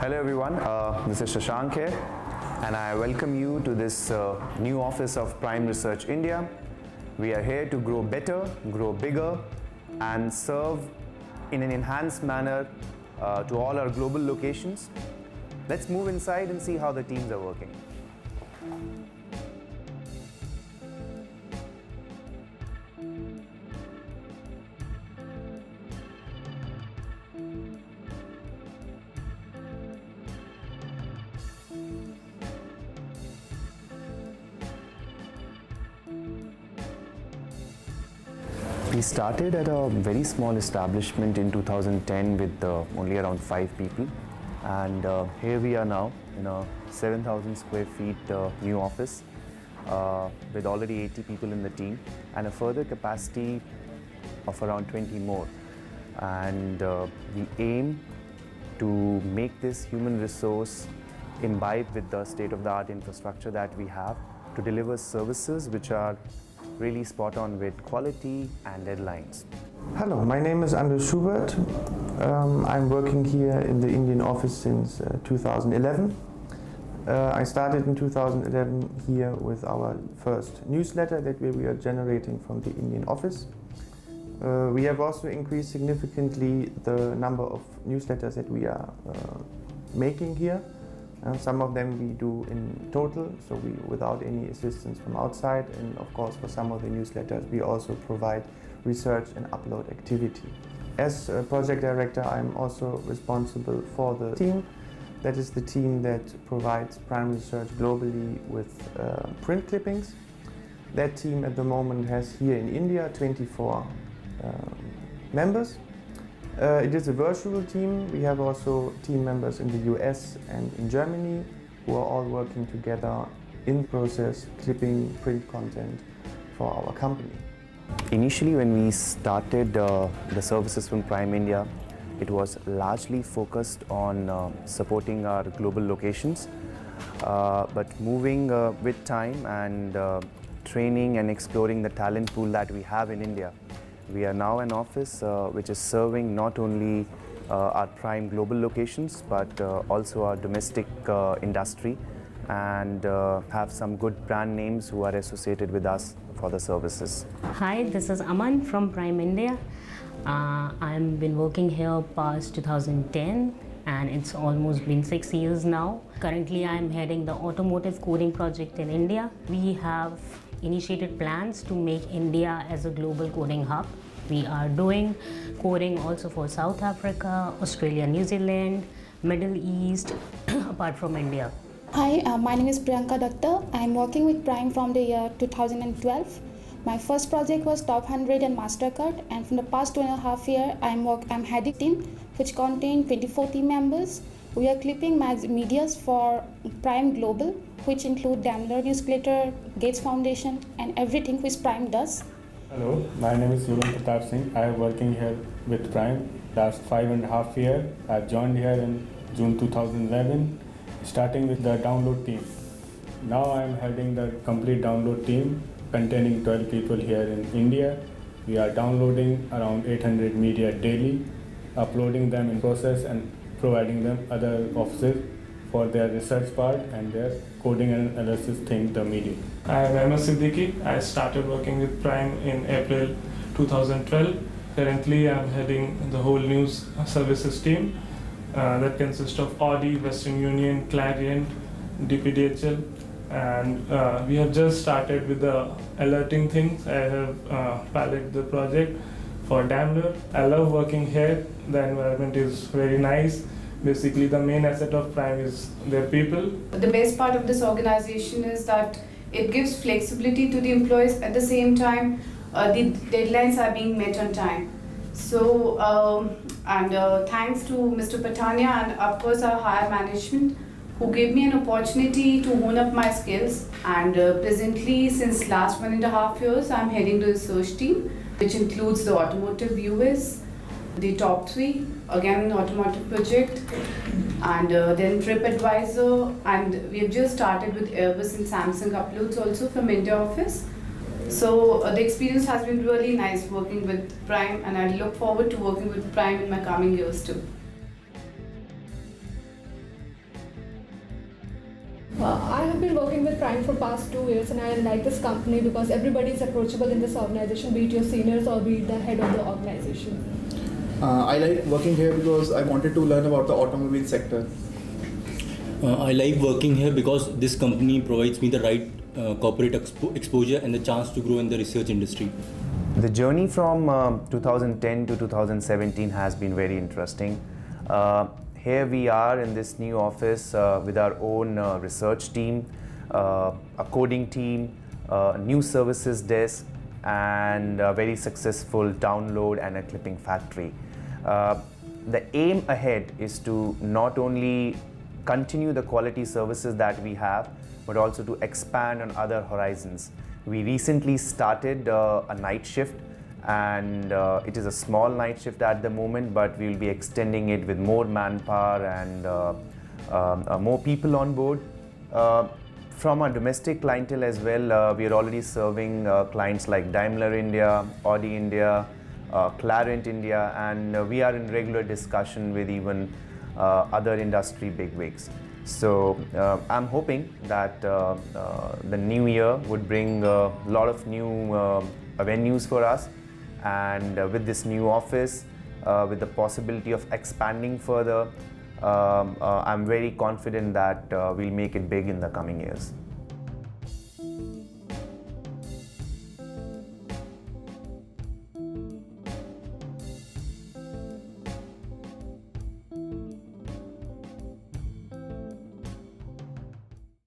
Hello everyone, this is Shashank here and I welcome you to this new office of Prime Research India. We are here to grow better, grow bigger and serve in an enhanced manner to all our global locations. Let's move inside and see how the teams are working. We started at a very small establishment in 2010 with only around 5 people, and here we are now in a 7,000 square feet new office with already 80 people in the team and a further capacity of around 20 more. And we aim to make this human resource imbibe with the state-of-the-art infrastructure that we have to deliver services which are really spot on with quality and deadlines. Hello, my name is Anders Schubert. I'm working here in the Indian office since 2011. I started in 2011 here with our first newsletter that we are generating from the Indian office. We have also increased significantly the number of newsletters that we are making here. Some of them we do in total, so without any assistance from outside, and of course for some of the newsletters we also provide research and upload activity. As a project director, I'm also responsible for the team. That is the team that provides Prime Research globally with print clippings. That team at the moment has here in India 24 members. It is a virtual team. We have also team members in the US and in Germany who are all working together in process clipping print content for our company. Initially when we started the services from Prime India, it was largely focused on supporting our global locations, but moving with time and training and exploring the talent pool that we have in India, we are now an office which is serving not only our prime global locations but also our domestic industry, and have some good brand names who are associated with us for the services. Hi, this is Aman from Prime India. I've been working here past 2010 and it's almost been 6 years now. Currently I'm heading the automotive coding project in India. We have initiated plans to make India as a global coding hub. We are doing coding also for South Africa, Australia, New Zealand, Middle East, apart from India. Hi, my name is Priyanka Datta. I am working with Prime from the year 2012. My first project was Top 100 and MasterCard, and from the past 2.5 years, I'm heading a team which contains 24 team members. We are clipping medias for Prime Global, which include Daimler Newsletter, Gates Foundation, and everything which Prime does. Hello, my name is Surun Pratap Singh. I am working here with Prime last 5.5 years. I joined here in June 2011, starting with the download team. Now I am heading the complete download team containing 12 people here in India. We are downloading around 800 media daily, uploading them in process and providing them other offices for their research part and their coding and analysis thing, the media. I am MS Siddiqui. I started working with Prime in April 2012. Currently, I am heading the whole news services team that consists of Audi, Western Union, Clarion, DPDHL, and we have just started with the alerting things. I have piloted the project for Daimler. I love working here. The environment is very nice. Basically, the main asset of Prime is their people. The best part of this organization is that it gives flexibility to the employees. At the same time, the deadlines are being met on time. So, thanks to Mr. Patania and of course our higher management who gave me an opportunity to hone up my skills. And presently, since last 1.5 years, I'm heading the research team, which includes the automotive US, the top 3, again an automotive project, and then TripAdvisor, and we have just started with Airbus and Samsung uploads also from India office. So the experience has been really nice working with Prime, and I look forward to working with Prime in my coming years too. I have been working with Prime for past 2 years, and I like this company because everybody is approachable in this organization, be it your seniors or be it the head of the organization. I like working here because I wanted to learn about the automobile sector. I like working here because this company provides me the right corporate exposure and the chance to grow in the research industry. The journey from 2010 to 2017 has been very interesting. Here we are in this new office with our own research team, a coding team, a new services desk, and a very successful download and a clipping factory. The aim ahead is to not only continue the quality services that we have, but also to expand on other horizons. We recently started a night shift, and it is a small night shift at the moment, but we will be extending it with more manpower and more people on board. From our domestic clientele as well, we are already serving clients like Daimler India, Audi India, Clarent India, and we are in regular discussion with even other industry bigwigs. So I'm hoping that the new year would bring a lot of new avenues for us, and with this new office, with the possibility of expanding further, I'm very confident that we'll make it big in the coming years.